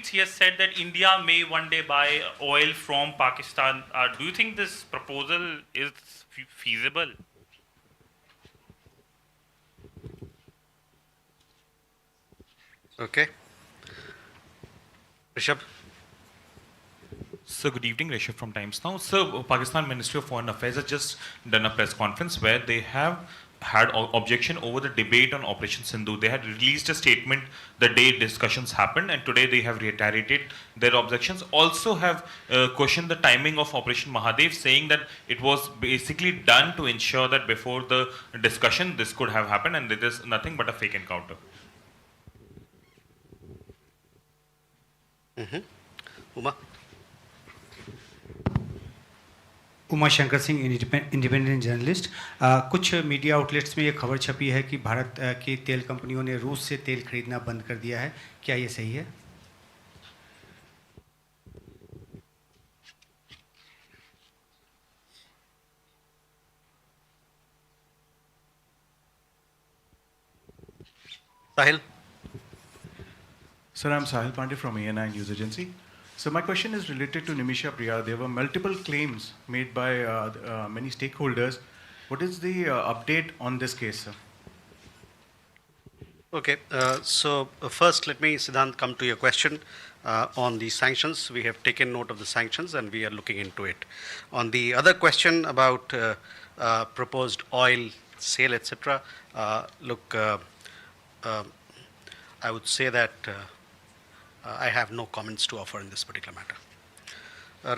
He has said that India may one day buy oil from Pakistan. Do you think this proposal is feasible? Okay. Rishabh? So good evening, Rishabh from Times Now. So Pakistan Ministry of Foreign Affairs has just done a press conference where they have had objection over the debate on Operation Sindhu. They had released a statement the day discussions happened, and today they have reiterated their objections. Also have questioned the timing of Operation Mahadev, saying that it was basically done to ensure that before the discussion this could have happened, and it is nothing but a fake encounter. Uma? Uma Shankar Singh independent journalist. कुछ media outlets में ये खबर छपी है कि भारत की तेल कंपनियों ने रूस से तेल खरीदना बंद कर दिया है, क्या ये सही है? Sahil? Sir, I'm Sahil Pandey from ANI News Agency. So my question is related to Nimisha Priya. There were multiple claims made by many stakeholders. What is the update on this case, sir? Okay, so first let me, Siddhant, come to your question on the sanctions. We have taken note of the sanctions and we are looking into it. On the other question about proposed oil sale, etc., look, I would say that I have no comments to offer in this particular matter.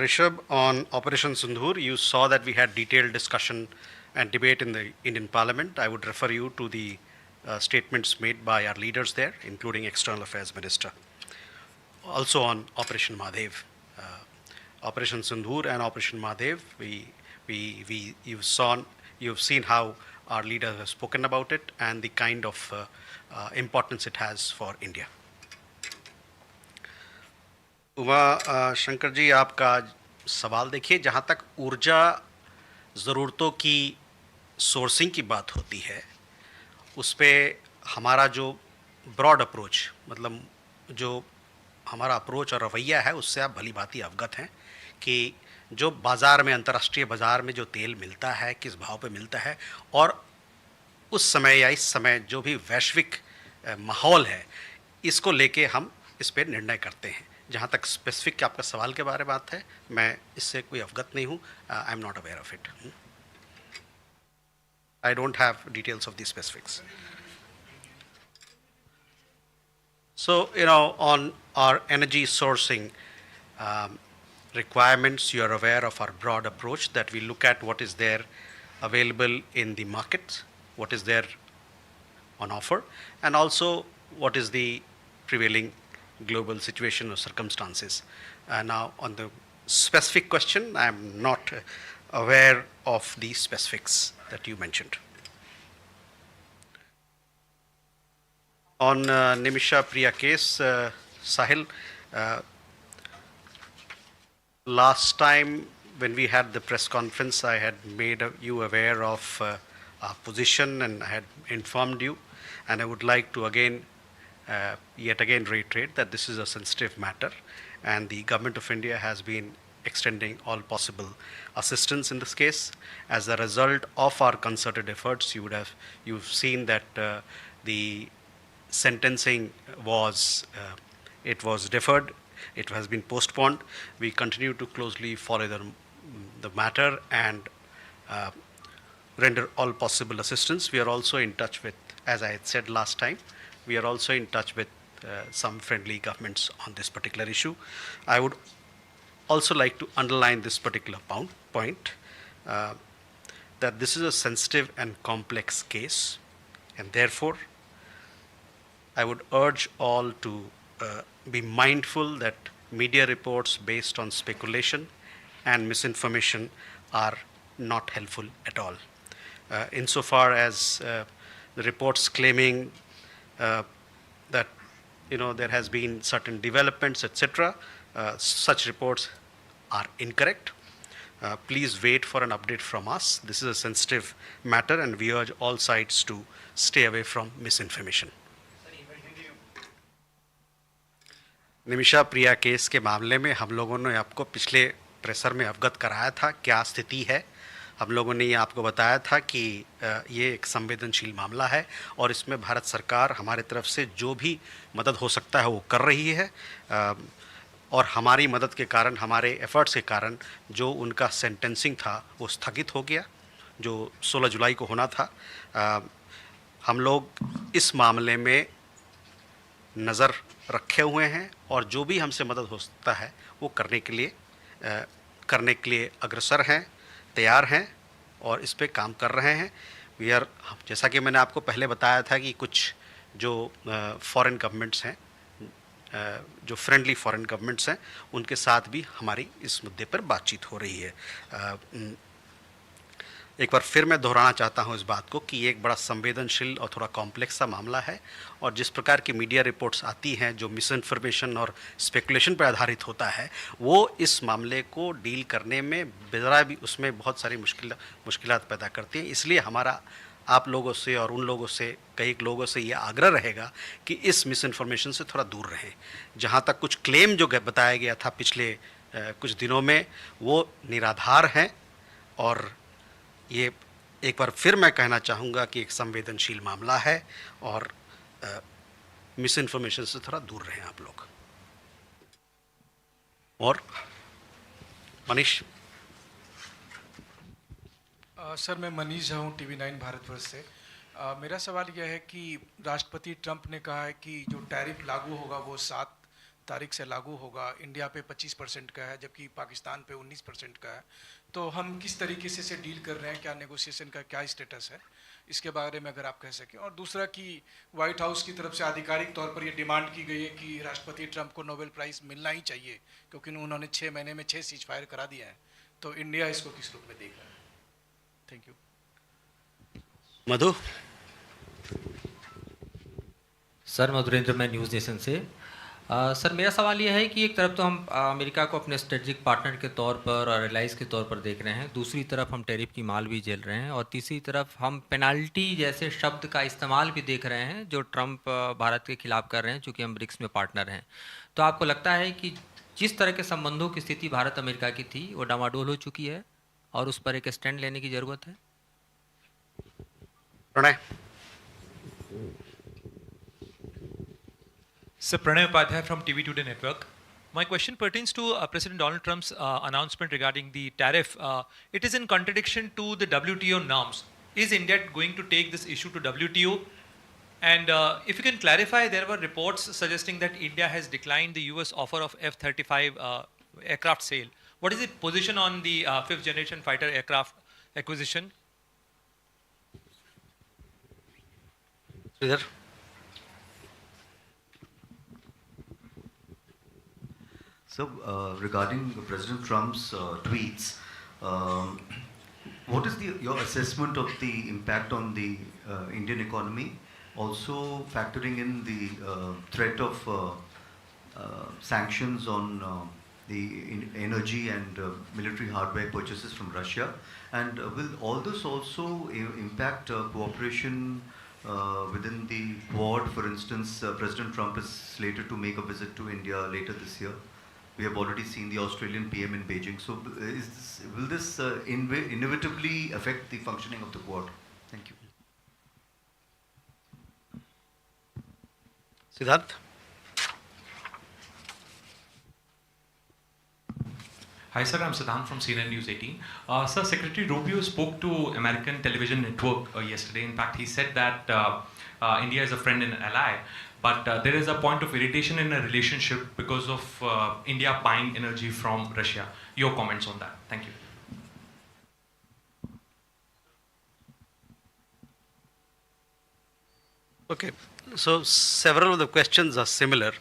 Rishabh, on Operation Sindhur, you saw that we had detailed discussion and debate in the Indian Parliament. I would refer you to the statements made by our leaders there, including External Affairs Minister. Also on Operation Mahadev, Operation Sindhur and Operation Mahadev, you've seen how our leaders have spoken about it and the kind of importance it has for India. Uma Shankar ji, आपका सवाल देखिए, जहाँ तक ऊर्जा ज़रूरतों की sourcing की बात होती है, उस पर हमारा जो ब्रॉड अप्रोच, मतलब जो हमारा अप्रोच और रवैया है, उससे आप भली भांति अवगत हैं कि जो बाज़ार में, अंतर्राष्ट्रीय बाज़ार में जो तेल मिलता है, किस भाव पे मिलता है, और उस समय या इस समय जो भी वैश्विक माहौल है, इसको लेके हम इस पर निर्णय करते हैं. जहाँ तक स्पेसिफिक आपका सवाल के बारे में बात है, मैं इससे कोई अवगत नहीं हूँ. I am not aware of it. I don't have details of the specifics. So, on our energy sourcing requirements, you are aware of our broad approach that we look at what is there available in the market, what is there on offer, and also what is the prevailing global situation or circumstances. Now, on the specific question, I am not aware of the specifics that you mentioned. On Nimisha Priya case, Sahil, last time when we had the press conference, I had made you aware of our position and I had informed you, and I would like to yet again reiterate that this is a sensitive matter and the Government of India has been extending all possible assistance in this case. As a result of our concerted efforts, you've seen that the sentencing was deferred. It has been postponed. We continue to closely follow the matter and render all possible assistance. We are also in touch with, as I had said last time, we are also in touch with some friendly governments on this particular issue. I would also like to underline this particular point, that this is a sensitive and complex case, and therefore I would urge all to be mindful that media reports based on speculation and misinformation are not helpful at all. Insofar as the reports claiming that there has been certain developments, etc., such reports are incorrect. Please wait for an update from us. This is a sensitive matter and we urge all sides to stay away from misinformation. Nimisha Priya case के मामले में हम लोगों ने आपको पिछले pressure में अवगत कराया था क्या स्थिति है। हम लोगों ने ये आपको बताया था कि ये एक संवेदनशील मामला है और इसमें भारत सरकार हमारे तरफ से जो भी मदद हो सकता है वो कर रही है। और हमारी मदद के कारण, हमारे एफर्ट्स के कारण जो उनका सेंटेंसिंग था वो स्थगित हो गया, जो 16 जुलाई को होना था। हम लोग इस मामले में नज़र रखे हुए हैं और जो भी हमसे मदद हो सकता है वो करने के लिए अग्रसर हैं, तैयार हैं और इस पे काम कर रहे हैं। जैसा कि मैंने आपको पहले बताया था कि कुछ जो फॉरेन गवर्नमेंट्स हैं, जो फ्रेंडली फॉरेन गवर्नमेंट्स हैं, उनके साथ भी हमारी इस मुद्दे पर बातचीत हो रही है। एक बार फिर मैं दोहराना चाहता हूं इस बात को कि ये एक बड़ा संवेदनशील और थोड़ा कॉम्प्लेक्स सा मामला है और जिस प्रकार की मीडिया रिपोर्ट्स आती हैं जो मिस इन्फॉर्मेशन और स्पेकुलेशन पर आधारित होता है, वो इस मामले को डील करने में ज़रा भी उसमें बहुत सारी मुश्किलात पैदा करती हैं। इसलिए हमारा आप लोगों से और उन लोगों से, कई लोगों से ये आग्रह रहेगा कि इस मिस इन्फॉर्मेशन से थोड़ा दूर रहें। जहाँ तक कुछ क्लेम जो बताया गया था पिछले कुछ दिनों में, वो निराधार हैं और ये एक बार फिर मैं कहना चाहूँगा कि एक संवेदनशील मामला है और मिस इन्फॉर्मेशन से थोड़ा दूर रहें आप लोग। और मनीष। सर, मैं मनीष झा हूँ, TV9 भारतवर्ष से। मेरा सवाल यह है कि राष्ट्रपति ट्रंप ने कहा है कि जो टैरिफ लागू होगा वो 7 तारीख से लागू होगा। इंडिया पे 25% का है जबकि पाकिस्तान पे 19% का है। तो हम किस तरीके से डील कर रहे हैं, क्या नेगोशिएशन का क्या स्टेटस है, इसके बारे में अगर आप कह सकें। और दूसरा कि व्हाइट हाउस की तरफ से आधिकारिक तौर पर ये डिमांड की गई है कि राष्ट्रपति ट्रंप को नोबेल प्राइज़ मिलना ही चाहिए क्योंकि उन्होंने 6 महीने में 6 सीज फायर करा दिया है। तो इंडिया इसको किस रूप में देख रहा है? Thank you. Madhu. Sir, Madhurendra, मैं न्यूज़ नेशन से। सर, मेरा सवाल यह है कि एक तरफ तो हम अमेरिका को अपने स्ट्रेटजिक पार्टनर के तौर पर और एलाइज के तौर पर देख रहे हैं, दूसरी तरफ हम टैरिफ की माल भी झेल रहे हैं और तीसरी तरफ हम पेनाल्टी जैसे शब्द का इस्तेमाल भी देख रहे हैं जो ट्रंप भारत के खिलाफ कर रहे हैं, चूँकि हम ब्रिक्स में पार्टनर हैं। तो आपको लगता है कि जिस तरह के संबंधों की स्थिति भारत अमेरिका की थी वो डामाडोल हो चुकी है और उस पर एक स्टैंड लेने की ज़रूरत है? Pranay. Sir, Pranay Upadhyay from TV Today Network. My question pertains to President Donald Trump's announcement regarding the tariff. It is in contradiction to the WTO norms. Is India going to take this issue to WTO? And if you can clarify, there were reports suggesting that India has declined the US offer of F-35 aircraft sale. What is the position on the 5th generation fighter aircraft acquisition? Sridhar. So, regarding President Trump's tweets, what is your assessment of the impact on the Indian economy? Also factoring in the threat of sanctions on the energy and military hardware purchases from Russia, and will all this also impact cooperation within the Quad? For instance, President Trump is slated to make a visit to India later this year. We have already seen the Australian PM in Beijing. So, will this inevitably affect the functioning of the Quad? Thank you. Siddharth. Hi sir, I'm Siddhant from CNN News 18. Sir, Secretary Rubio spoke to American television network yesterday. In fact, he said that India is a friend and ally, but there is a point of irritation in a relationship because of India buying energy from Russia. Your comments on that? Thank you. Okay, so several of the questions are similar.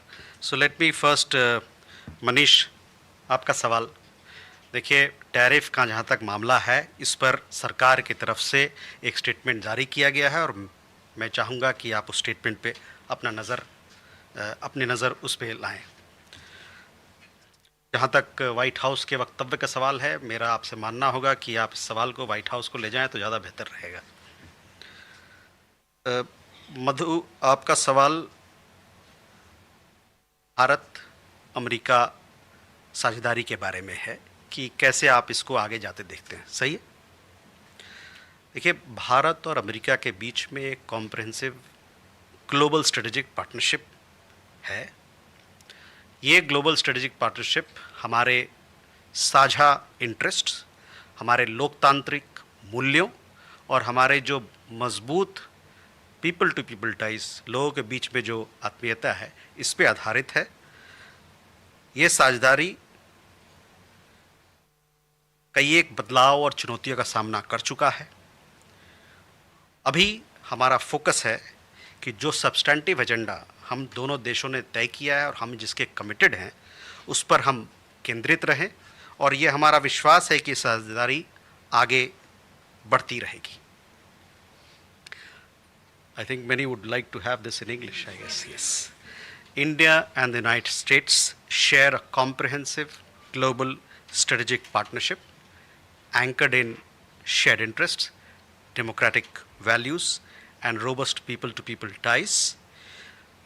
So let me first, Manish, आपका सवाल देखिए, tariff का जहाँ तक मामला है, इस पर सरकार की तरफ से एक स्टेटमेंट जारी किया गया है और मैं चाहूँगा कि आप उस स्टेटमेंट पे अपनी नज़र उस पे लाएं। जहाँ तक वाइट हाउस के वक्तव्य का सवाल है, मेरा आपसे मानना होगा कि आप इस सवाल को वाइट हाउस को ले जाएं तो ज़्यादा बेहतर रहेगा। मधु, आपका सवाल भारत अमेरिका साझेदारी के बारे में है कि कैसे आप इसको आगे जाते देखते हैं। सही है? देखिए, भारत और अमेरिका के बीच में एक कॉम्प्रिहेंसिव ग्लोबल स्ट्रेटेजिक पार्टनरशिप है। ये ग्लोबल स्ट्रेटेजिक पार्टनरशिप हमारे साझा इंटरेस्ट्स, हमारे लोकतांत्रिक मूल्यों और हमारे जो मजबूत पीपल टू पीपल टाइज, लोगों के बीच में जो आत्मीयता है, इस पे आधारित है। ये साझेदारी कई एक बदलाव और चुनौतियों का सामना कर चुका है। अभी हमारा फोकस है कि जो सब्सटेंटिव एजेंडा हम दोनों देशों ने तय किया है और हम जिसके कमिटेड हैं, उस पर हम केंद्रित रहें, और ये हमारा विश्वास है कि साझेदारी आगे बढ़ती रहेगी। I think many would like to have this in English, I guess. Yes. India and the United States share a comprehensive global strategic partnership anchored in shared interests, democratic values, and robust people-to-people ties.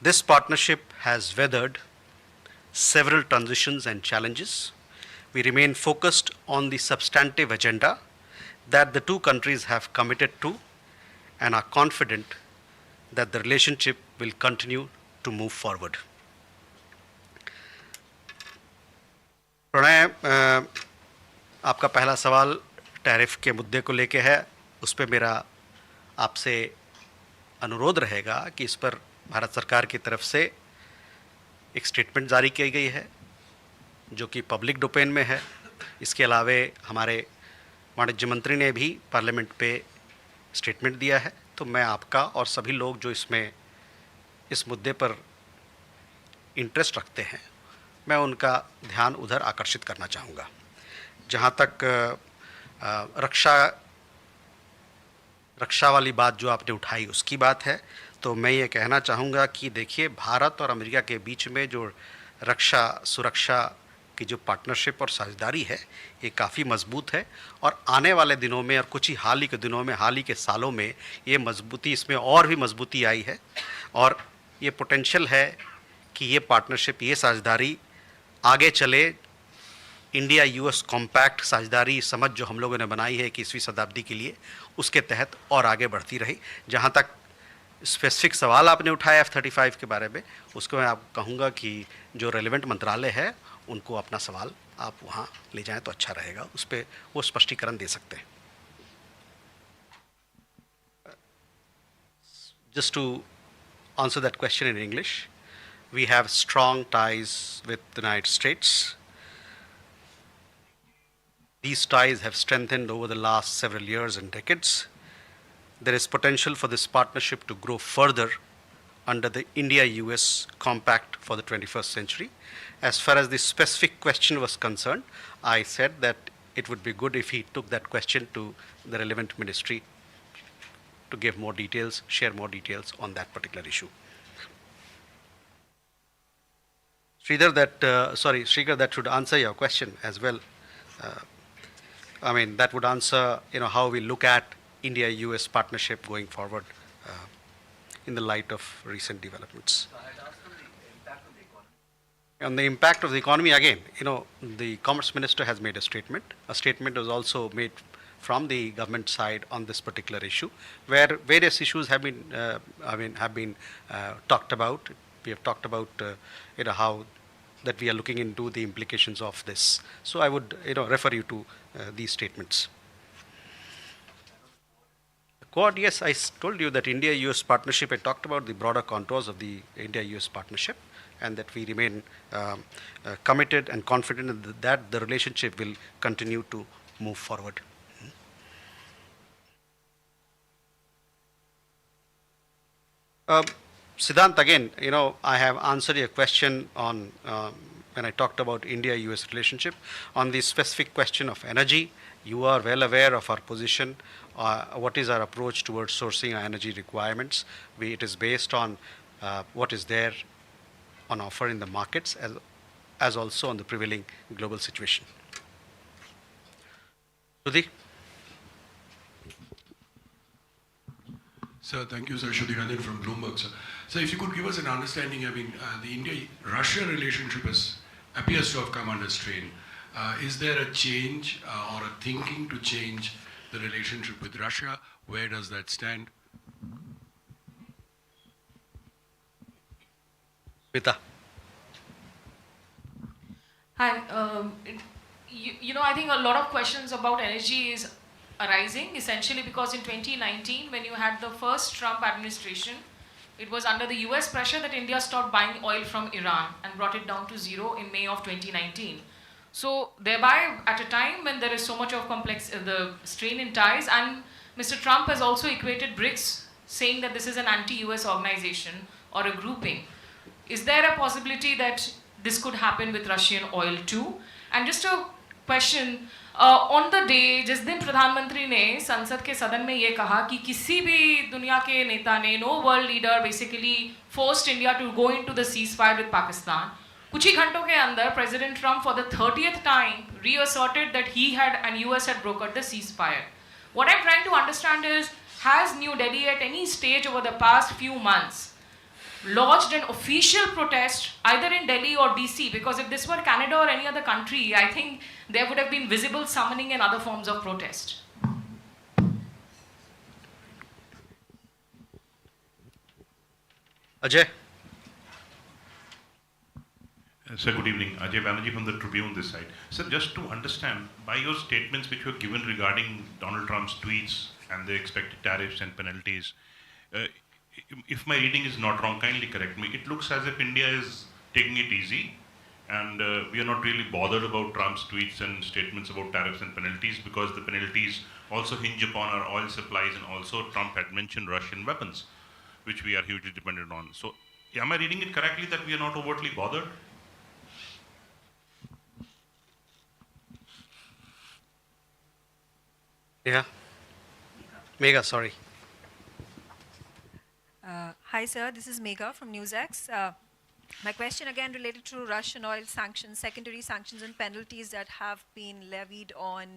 This partnership has weathered several transitions and challenges. We remain focused on the substantive agenda that the two countries have committed to and are confident that the relationship will continue to move forward. Pranay, आपका पहला सवाल tariff के मुद्दे को लेके है। उस पर मेरा आपसे अनुरोध रहेगा कि इस पर भारत सरकार की तरफ से एक स्टेटमेंट जारी की गई है जो कि पब्लिक डोमेन में है। इसके अलावे हमारे वाणिज्य मंत्री ने भी पार्लियामेंट पे स्टेटमेंट दिया है। तो मैं आपका और सभी लोग जो इसमें इस मुद्दे पर इंटरेस्ट रखते हैं, मैं उनका ध्यान उधर आकर्षित करना चाहूँगा। जहाँ तक रक्षा वाली बात जो आपने उठाई उसकी बात है, तो मैं ये कहना चाहूँगा कि देखिए, भारत और अमेरिका के बीच में जो रक्षा सुरक्षा की जो पार्टनरशिप और साझेदारी है, ये काफ़ी मजबूत है। और आने वाले दिनों में और कुछ ही हाल ही के दिनों में, हाल ही के सालों में ये मजबूती, इसमें और भी मजबूती आई है। और ये पोटेंशियल है कि ये पार्टनरशिप, ये साझेदारी आगे चले। इंडिया यूएस कॉम्पैक्ट साझेदारी समझ जो हम लोगों ने बनाई है 21वीं शताब्दी के लिए, उसके तहत और आगे बढ़ती रही। जहाँ तक स्पेसिफिक सवाल आपने उठाया F-35 के बारे में, उसको मैं आपको कहूँगा कि जो रेलिवेंट मंत्रालय है उनको अपना सवाल आप वहाँ ले जाएं तो अच्छा रहेगा, उस पर वो स्पष्टीकरण दे सकते हैं। Just to answer that question in English, we have strong ties with the United States. These ties have strengthened over the last several years and decades. There is potential for this partnership to grow further under the India-US Compact for the 21st century. As far as the specific question was concerned, I said that it would be good if he took that question to the relevant ministry to give more details, share more details on that particular issue. Sridhar, that should answer your question as well. I mean, that would answer, how we look at India-US partnership going forward in the light of recent developments. On the impact of the economy, again, the Commerce Minister has made a statement. A statement was also made from the government side on this particular issue, where various issues have been talked about. We have talked about, how that we are looking into the implications of this. So I would, refer you to these statements. Quad, yes, I told you that India-US partnership, I talked about the broader contours of the India-US partnership, and that we remain committed and confident that the relationship will continue to move forward. Siddhant, again, I have answered your question on when I talked about India-US relationship. On the specific question of energy, you are well aware of our position. What is our approach towards sourcing our energy requirements? It is based on what is there on offer in the markets as also on the prevailing global situation. Shruti? Sir, thank you, sir. Shruti Ranjan from Bloomberg, sir. So if you could give us an understanding, the India-Russia relationship has appears to have come under strain. Is there a change or a thinking to change the relationship with Russia? Where does that stand? Vita. Hi. I think a lot of questions about energy is arising essentially because in 2019, when you had the first Trump administration, it was under the US pressure that India stopped buying oil from Iran and brought it down to zero in May of 2019. So thereby, at a time when there is so much of the strain in ties, and Mr. Trump has also equated BRICS, saying that this is an anti-US organization or a grouping. Is there a possibility that this could happen with Russian oil too? And just a question, on the day जिस दिन प्रधानमंत्री ने संसद के सदन में ये कहा कि किसी भी दुनिया के नेता ने, no world leader basically forced India to go into the ceasefire with Pakistan, कुछ ही घंटों के अंदर President Trump for the 30th time reasserted that he had and US had brokered the ceasefire. What I'm trying to understand is, has New Delhi at any stage over the past few months lodged an official protest either in Delhi or DC? Because if this were Canada or any other country, I think there would have been visible summoning and other forms of protest. Ajay. Sir, good evening. Ajay Banerjee from the Tribune this side. Sir, just to understand, by your statements which were given regarding Donald Trump's tweets and the expected tariffs and penalties, if my reading is not wrong, kindly correct me. It looks as if India is taking it easy and we are not really bothered about Trump's tweets and statements about tariffs and penalties because the penalties also hinge upon our oil supplies, and also Trump had mentioned Russian weapons, which we are hugely dependent on. So am I reading it correctly that we are not overtly bothered? Yeah. Megha, sorry. Hi, sir. This is Megha from NewsX. My question again related to Russian oil sanctions, secondary sanctions and penalties that have been levied on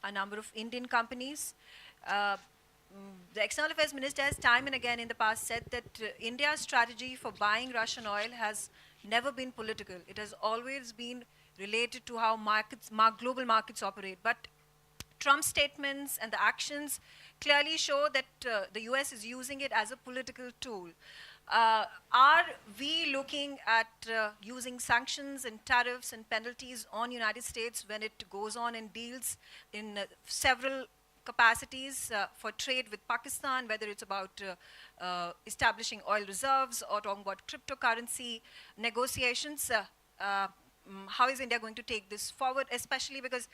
a number of Indian companies. The External Affairs Minister has time and again in the past said that India's strategy for buying Russian oil has never been political. It has always been related to how global markets operate. But Trump's statements and the actions clearly show that the US is using it as a political tool. Are we looking at using sanctions and tariffs and penalties on United States when it goes on and deals in several capacities for trade with Pakistan, whether it's about establishing oil reserves or talking about cryptocurrency negotiations? How is India going to take this forward, especially because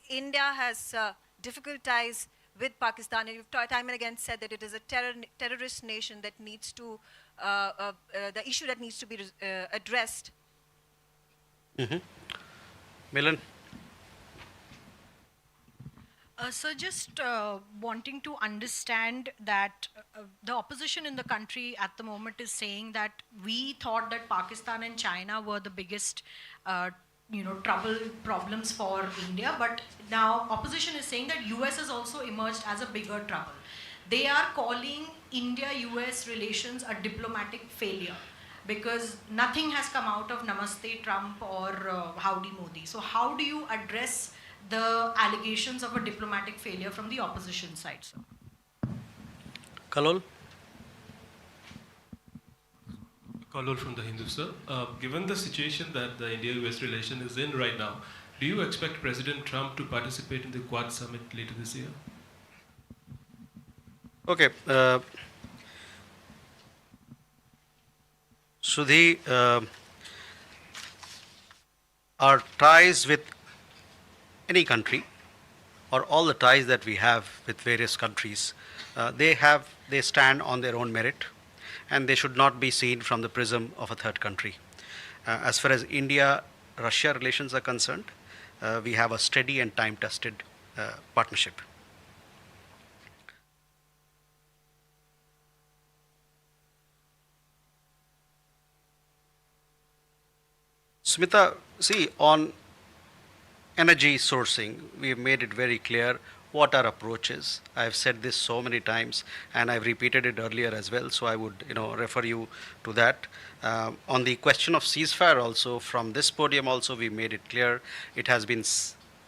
India has difficult ties with Pakistan, and you've time and again said that it is a terrorist nation that needs to, the issue that needs to be addressed. Milan. So just wanting to understand that the opposition in the country at the moment is saying that we thought that Pakistan and China were the biggest problems for India, but now opposition is saying that US has also emerged as a bigger trouble. They are calling India-US relations a diplomatic failure because nothing has come out of Namaste Trump or Howdy Modi. So how do you address the allegations of a diplomatic failure from the opposition side, sir? Kalol. Kalol from the Hindu, sir. Given the situation that the India-US relation is in right now, do you expect President Trump to participate in the Quad Summit later this year? Okay. Sudhi, our ties with any country, or all the ties that we have with various countries, they stand on their own merit, and they should not be seen from the prism of a third country. As far as India-Russia relations are concerned, we have a steady and time-tested partnership. Smita, see, on energy sourcing, we have made it very clear what our approach is. I've said this so many times, and I've repeated it earlier as well, so I would refer you to that. On the question of ceasefire also, from this podium also, we made it clear. It has been,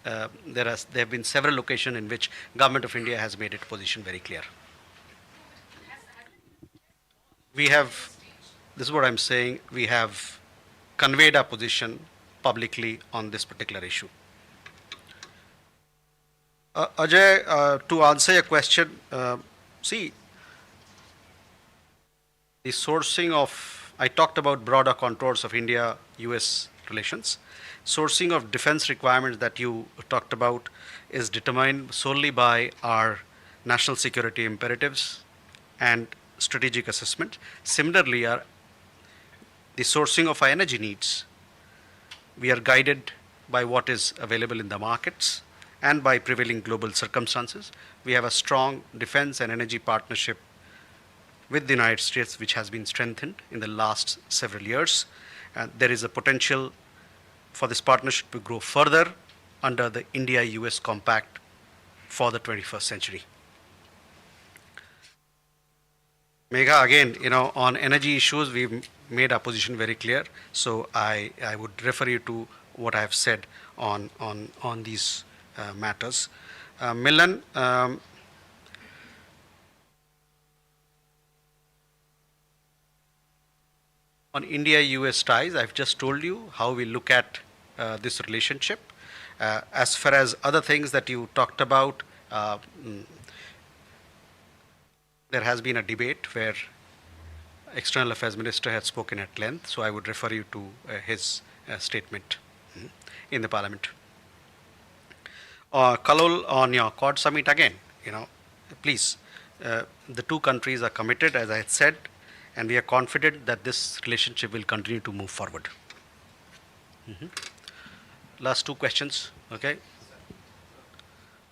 there have been several occasions in which Government of India has made its position very clear. We have, this is what I'm saying, we have conveyed our position publicly on this particular issue. Ajay, to answer your question, see, the sourcing of, I talked about broader contours of India-US relations. Sourcing of defense requirements that you talked about is determined solely by our national security imperatives and strategic assessment. Similarly, the sourcing of our energy needs, we are guided by what is available in the markets and by prevailing global circumstances. We have a strong defense and energy partnership with the United States, which has been strengthened in the last several years. And there is a potential for this partnership to grow further under the India-US Compact for the 21st century. Megha, again, on energy issues, we've made our position very clear. So I would refer you to what I have said on these matters. Milan, on India-US ties, I've just told you how we look at this relationship. As far as other things that you talked about, there has been a debate where External Affairs Minister had spoken at length, so I would refer you to his statement in the Parliament. Kalol, on your Quad Summit again, please, the two countries are committed, as I had said, and we are confident that this relationship will continue to move forward. Last two questions, okay?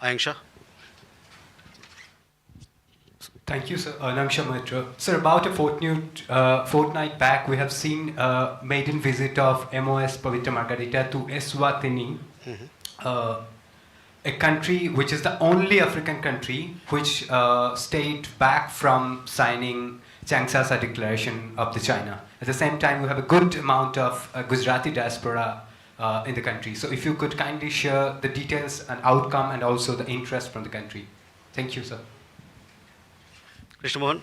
Ayanksha. Thank you, sir. Nangsha Mitra. Sir, about a fortnight back, we have seen a maiden visit of MOS Pavitra Margarita to Eswatini, a country which is the only African country which stayed back from signing Changsasa Declaration of the China. At the same time, we have a good amount of Gujarati diaspora in the country. So if you could kindly share the details and outcome and also the interest from the country. Thank you, sir. Krishna Mohan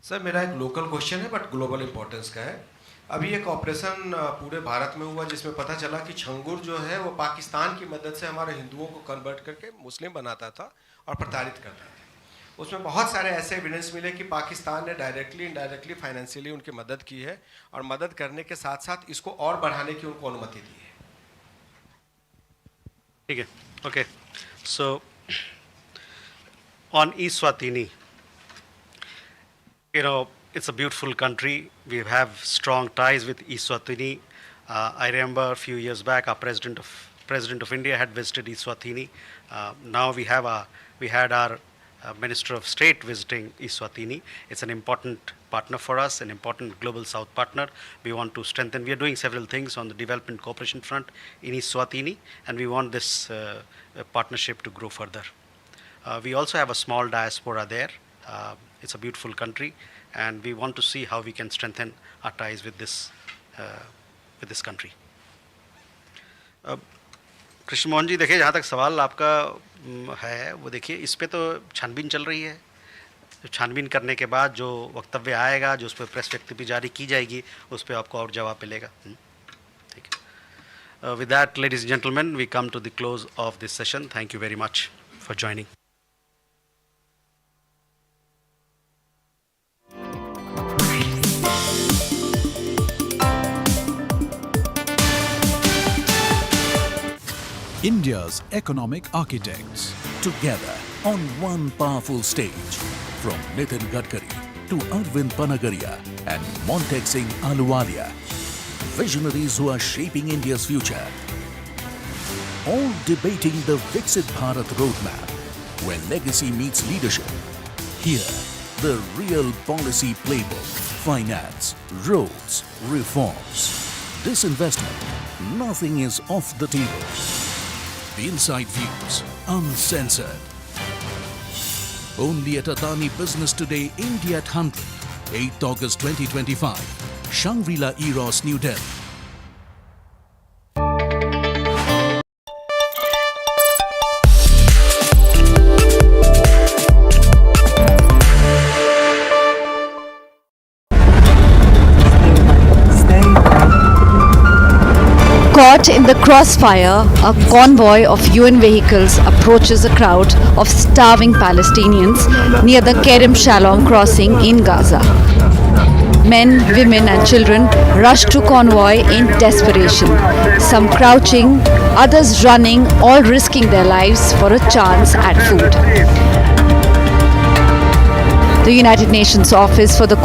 sir, मेरा एक local question है but global importance का है. अभी एक operation पूरे भारत में हुआ जिसमें पता चला कि छंगुर जो है वो पाकिस्तान की मदद से हमारे हिंदुओं को कन्वर्ट करके मुस्लिम बनाता था और प्रताड़ित करता था. उसमें बहुत सारे ऐसे एविडेंस मिले कि पाकिस्तान ने डायरेक्टली इनडायरेक्टली फाइनेंशियली उनकी मदद की है और मदद करने के साथ साथ इसको और बढ़ाने की उनको अनुमति दी है. ठीक है, okay. So on Eswatini, it's a beautiful country. We have strong ties with Eswatini. I remember a few years back, our President of India had visited Eswatini. Now we had our Minister of State visiting Eswatini. It's an important partner for us, an important global South partner. We want to strengthen. We are doing several things on the development cooperation front in Eswatini, and we want this partnership to grow further. We also have a small diaspora there. It's a beautiful country, and we want to see how we can strengthen our ties with this country. Krishna Mohan ji, देखिए, जहाँ तक सवाल आपका है वो देखिए, इस पे तो छानबीन चल रही है. छानबीन करने के बाद जो वक्तव्य आएगा, जो उस पर प्रेस व्यक्ति जारी की जाएगी, उस पर आपको और जवाब मिलेगा. ठीक है. With that, ladies and gentlemen, we come to the close of this session. Thank you very much for joining. India's economic architects, together on one powerful stage, from Nitin Gadkari to Arvind Panagaria and Montek Singh Ahluwalia, visionaries who are shaping India's future, all debating the Viksit Bharat roadmap, where legacy meets leadership. Here, the real policy playbook, finance, roads, reforms, disinvestment, nothing is off the table. The inside views, uncensored. Only at Adani Business Today India at 100, 8th August 2025, Shangri-La Eros, New Delhi. Caught in the crossfire, a convoy of UN vehicles approaches a crowd of starving Palestinians near the Kerem Shalom crossing in Gaza. Men, women and children rush to convoy in desperation, some crouching, others running, all risking their lives for a chance at food. The United Nations Office for the